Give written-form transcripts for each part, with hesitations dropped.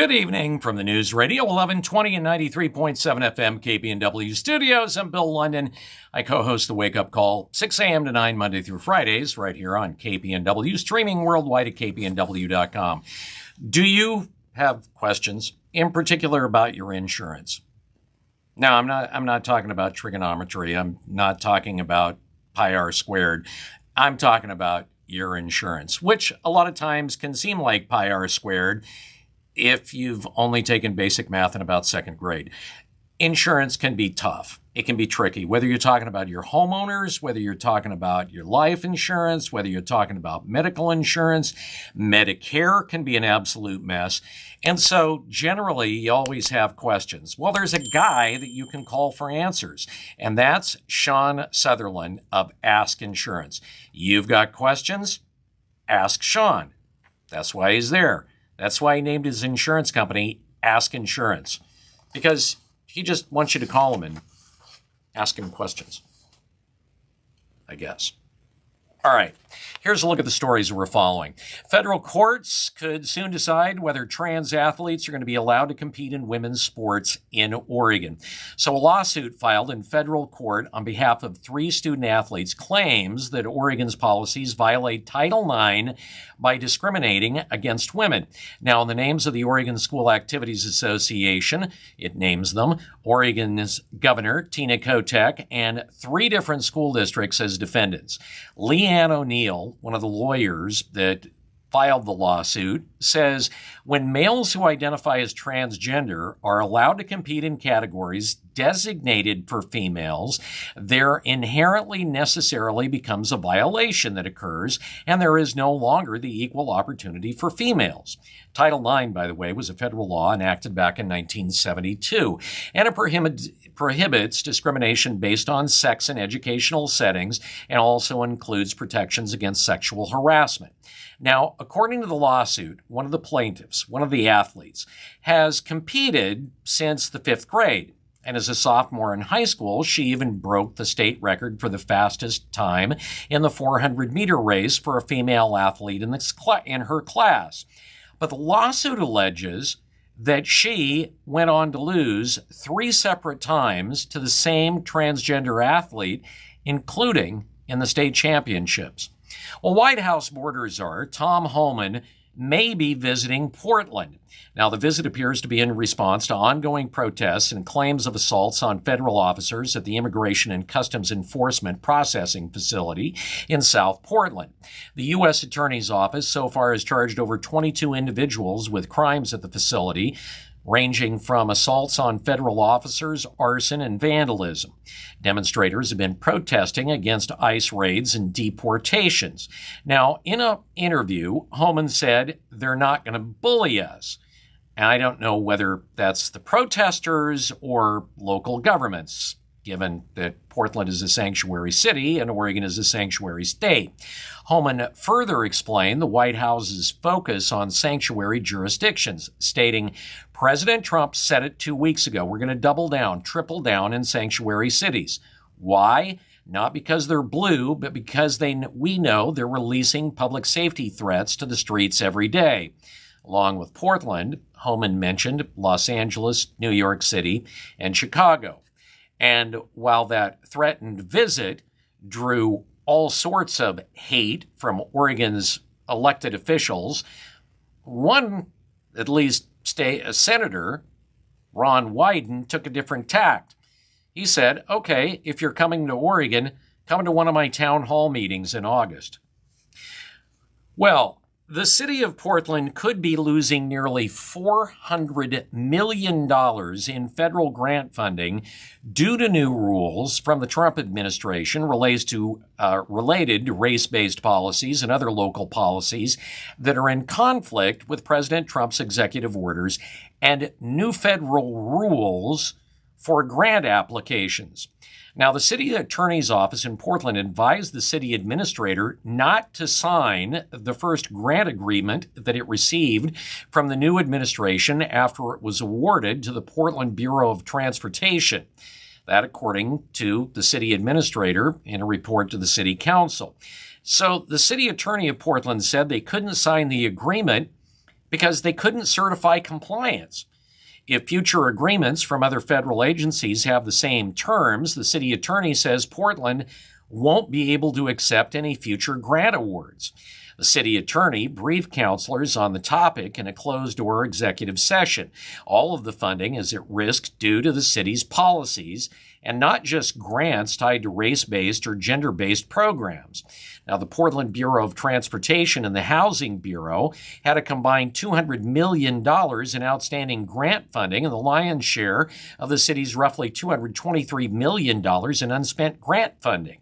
Good evening from the News Radio 1120 and 93.7 FM KPNW studios. I'm Bill London. I co-host the Wake Up Call 6 a.m. to 9 Monday through Fridays right here on KPNW, streaming worldwide at kpnw.com. Do you have questions in particular about your insurance? Now, I'm not talking about trigonometry. I'm not talking about pi r squared. I'm talking about your insurance, which a lot of times can seem like pi r squared if you've only taken basic math in about second grade. Insurance can be tough. It can be tricky, whether you're talking about your homeowners, whether you're talking about your life insurance, whether you're talking about medical insurance. Medicare can be an absolute mess. And so generally, you always have questions. Well, there's a guy that you can call for answers, and that's Sean Sutherland of Ask Insurance. You've got questions? Ask Sean. That's why he's there. That's why he named his insurance company Ask Insurance, because he just wants you to call him and ask him questions, I guess. All right, here's a look at the stories we're following. Federal courts could soon decide whether trans athletes are going to be allowed to compete in women's sports in Oregon. So a lawsuit filed in federal court on behalf of 3 student athletes claims that Oregon's policies violate Title IX by discriminating against women. Now, in the names of the Oregon School Activities Association, it names them, Oregon's Governor Tina Kotek, and 3 different school districts as defendants. Leanne O'Neill, one of the lawyers that filed the lawsuit, says when males who identify as transgender are allowed to compete in categories designated for females, there inherently necessarily becomes a violation that occurs, and there is no longer the equal opportunity for females. Title IX, by the way, was a federal law enacted back in 1972, and it prohibits discrimination based on sex in educational settings and also includes protections against sexual harassment. Now, according to the lawsuit, one of the plaintiffs, one of the athletes, has competed since the 5th grade. And as a sophomore in high school, she even broke the state record for the fastest time in the 400-meter race for a female athlete in her class. But the lawsuit alleges that she went on to lose 3 separate times to the same transgender athlete, including in the state championships. Well, White House border czar Tom Homan may be visiting Portland. Now, the visit appears to be in response to ongoing protests and claims of assaults on federal officers at the Immigration and Customs Enforcement Processing Facility in South Portland. The U.S. Attorney's Office so far has charged over 22 individuals with crimes at the facility, ranging from assaults on federal officers, arson, and vandalism. Demonstrators have been protesting against ICE raids and deportations. Now, in an interview, Homan said, "They're not going to bully us." And I don't know whether that's the protesters or local governments, given that Portland is a sanctuary city and Oregon is a sanctuary state. Homan further explained the White House's focus on sanctuary jurisdictions, stating, "President Trump said it 2 weeks ago. We're going to double down, triple down in sanctuary cities. Why? Not because they're blue, but because we know they're releasing public safety threats to the streets every day." Along with Portland, Homan mentioned Los Angeles, New York City, and Chicago. And while that threatened visit drew all sorts of hate from Oregon's elected officials, one, at least Senator Ron Wyden, took a different tact. He said, "Okay, if you're coming to Oregon, come to one of my town hall meetings in August." Well, the city of Portland could be losing nearly $400 million in federal grant funding due to new rules from the Trump administration related to race-based policies and other local policies that are in conflict with President Trump's executive orders and new federal rules for grant applications. Now, the city attorney's office in Portland advised the city administrator not to sign the first grant agreement that it received from the new administration after it was awarded to the Portland Bureau of Transportation. That, according to the city administrator in a report to the city council. So the city attorney of Portland said they couldn't sign the agreement because they couldn't certify compliance. If future agreements from other federal agencies have the same terms, the city attorney says Portland won't be able to accept any future grant awards. The city attorney briefed counselors on the topic in a closed-door executive session. All of the funding is at risk due to the city's policies, and not just grants tied to race-based or gender-based programs. Now, the Portland Bureau of Transportation and the Housing Bureau had a combined $200 million in outstanding grant funding, and the lion's share of the city's roughly $223 million in unspent grant funding.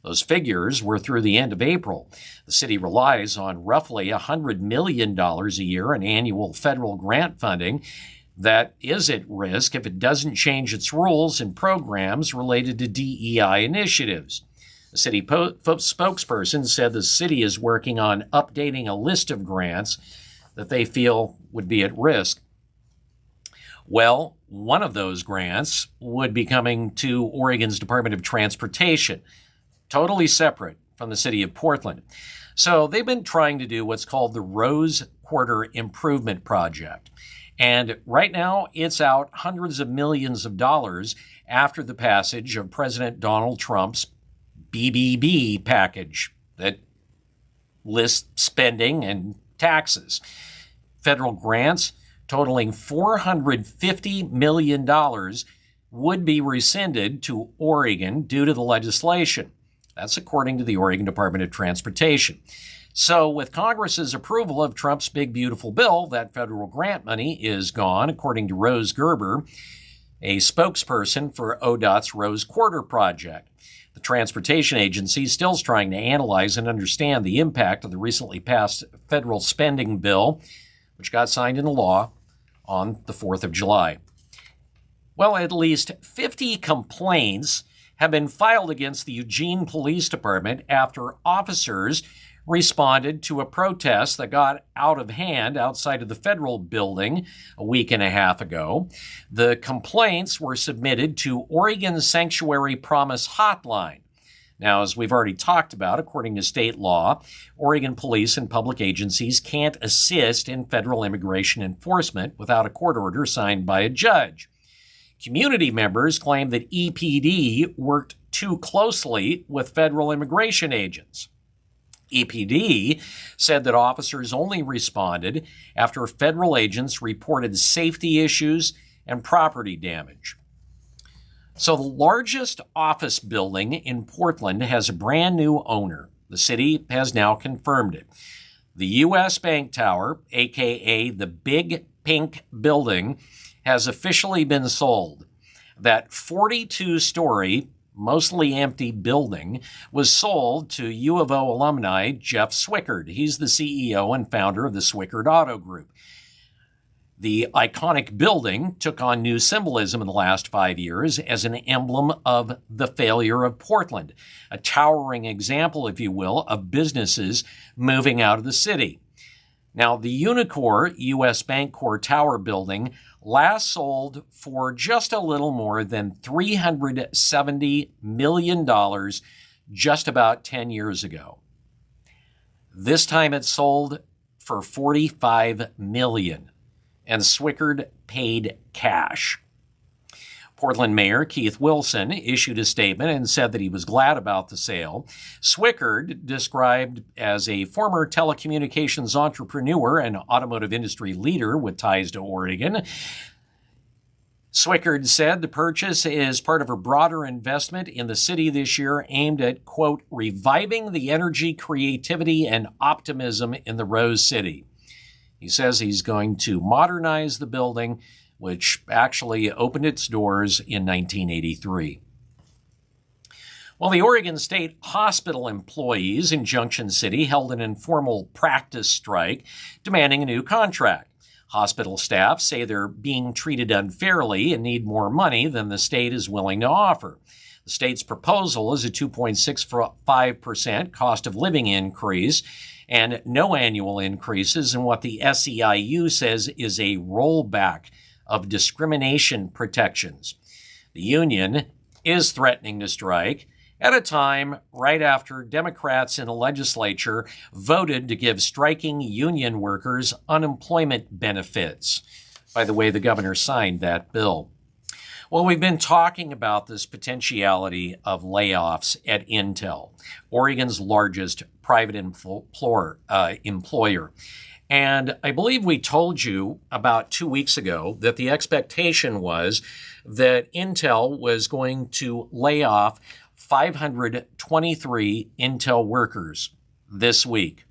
Those figures were through the end of April. The city relies on roughly $100 million a year in annual federal grant funding that is at risk if it doesn't change its rules and programs related to DEI initiatives. The city spokesperson said the city is working on updating a list of grants that they feel would be at risk. Well, one of those grants would be coming to Oregon's Department of Transportation, totally separate from the city of Portland. So they've been trying to do what's called the Rose Quarter Improvement Project. And right now, it's out hundreds of millions of dollars after the passage of President Donald Trump's BBB package that lists spending and taxes. Federal grants totaling $450 million would be rescinded to Oregon due to the legislation. That's according to the Oregon Department of Transportation. So with Congress's approval of Trump's big, beautiful bill, that federal grant money is gone, according to Rose Gerber, a spokesperson for ODOT's Rose Quarter project. The transportation agency is still trying to analyze and understand the impact of the recently passed federal spending bill, which got signed into law on the 4th of July. Well, at least 50 complaints have been filed against the Eugene Police Department after officers responded to a protest that got out of hand outside of the federal building a week and a half ago. The complaints were submitted to Oregon's Sanctuary Promise Hotline. Now, as we've already talked about, according to state law, Oregon police and public agencies can't assist in federal immigration enforcement without a court order signed by a judge. Community members claim that EPD worked too closely with federal immigration agents. EPD said that officers only responded after federal agents reported safety issues and property damage. So the largest office building in Portland has a brand new owner. The city has now confirmed it. The U.S. Bank Tower, aka the Big Pink Building, has officially been sold. That 42-story, mostly empty building was sold to U of O alumni Jeff Swickard. He's the CEO and founder of the Swickard Auto Group. The iconic building took on new symbolism in the last 5 years as an emblem of the failure of Portland, a towering example, if you will, of businesses moving out of the city. Now, the Unicor U.S. Bancorp Tower building last sold for just a little more than $370 million just about 10 years ago. This time it sold for $45 million, and Swickard paid cash. Portland Mayor Keith Wilson issued a statement and said that he was glad about the sale. Swickard, described as a former telecommunications entrepreneur and automotive industry leader with ties to Oregon, Swickard said the purchase is part of a broader investment in the city this year aimed at, quote, reviving the energy, creativity, and optimism in the Rose City. He says he's going to modernize the building, which actually opened its doors in 1983. Well, the Oregon State Hospital employees in Junction City held an informal practice strike demanding a new contract. Hospital staff say they're being treated unfairly and need more money than the state is willing to offer. The state's proposal is a 2.65% cost of living increase and no annual increases in what the SEIU says is a rollback of discrimination protections. The union is threatening to strike at a time right after Democrats in the legislature voted to give striking union workers unemployment benefits. By the way, the governor signed that bill. Well, we've been talking about this potentiality of layoffs at Intel, Oregon's largest private employer. And I believe we told you about 2 weeks ago that the expectation was that Intel was going to lay off 523 Intel workers this week.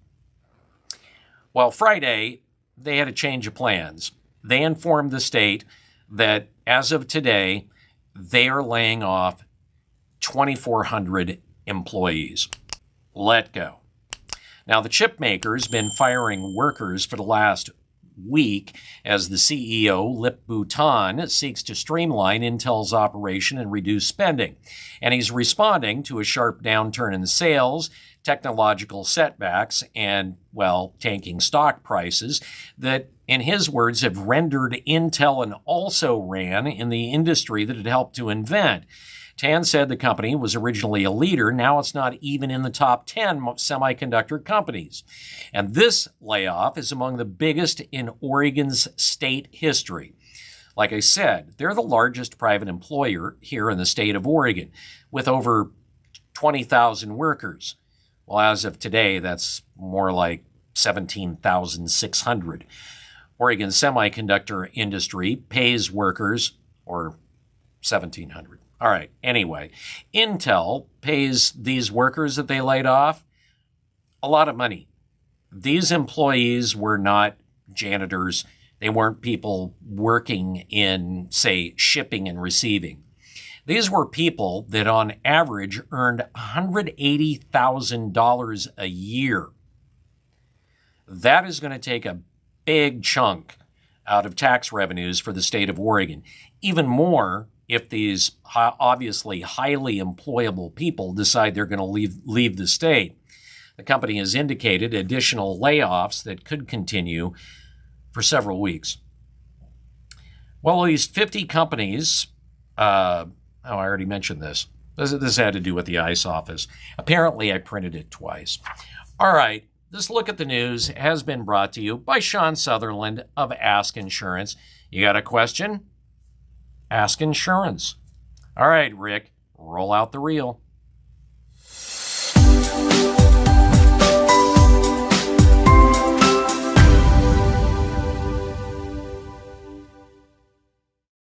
Well, Friday, they had a change of plans. They informed the state that as of today, they are laying off 2,400 employees. Let go. Now, the chip maker's been firing workers for the last week as the CEO, Lip Bhutan, seeks to streamline Intel's operation and reduce spending. And he's responding to a sharp downturn in sales, technological setbacks, and, well, tanking stock prices that, in his words, have rendered Intel an also-ran in the industry that it helped to invent. Tan said the company was originally a leader. Now it's not even in the top 10 semiconductor companies. And this layoff is among the biggest in Oregon's state history. Like I said, they're the largest private employer here in the state of Oregon, with over 20,000 workers. Well, as of today, that's more like 17,600. Oregon's semiconductor industry pays workers, or 1,700. All right, anyway, Intel pays these workers that they laid off a lot of money. These employees were not janitors. They weren't people working in, say, shipping and receiving. These were people that on average earned $180,000 a year. That is going to take a big chunk out of tax revenues for the state of Oregon. Even more if these obviously highly employable people decide they're going to leave the state. The company has indicated additional layoffs that could continue for several weeks. Well, at least 50 companies, I already mentioned this. This had to do with the ICE office. Apparently, I printed it twice. All right, this look at the news has been brought to you by Sean Sutherland of Ask Insurance. You got a question? Ask Insurance. All right, Rick, roll out the reel.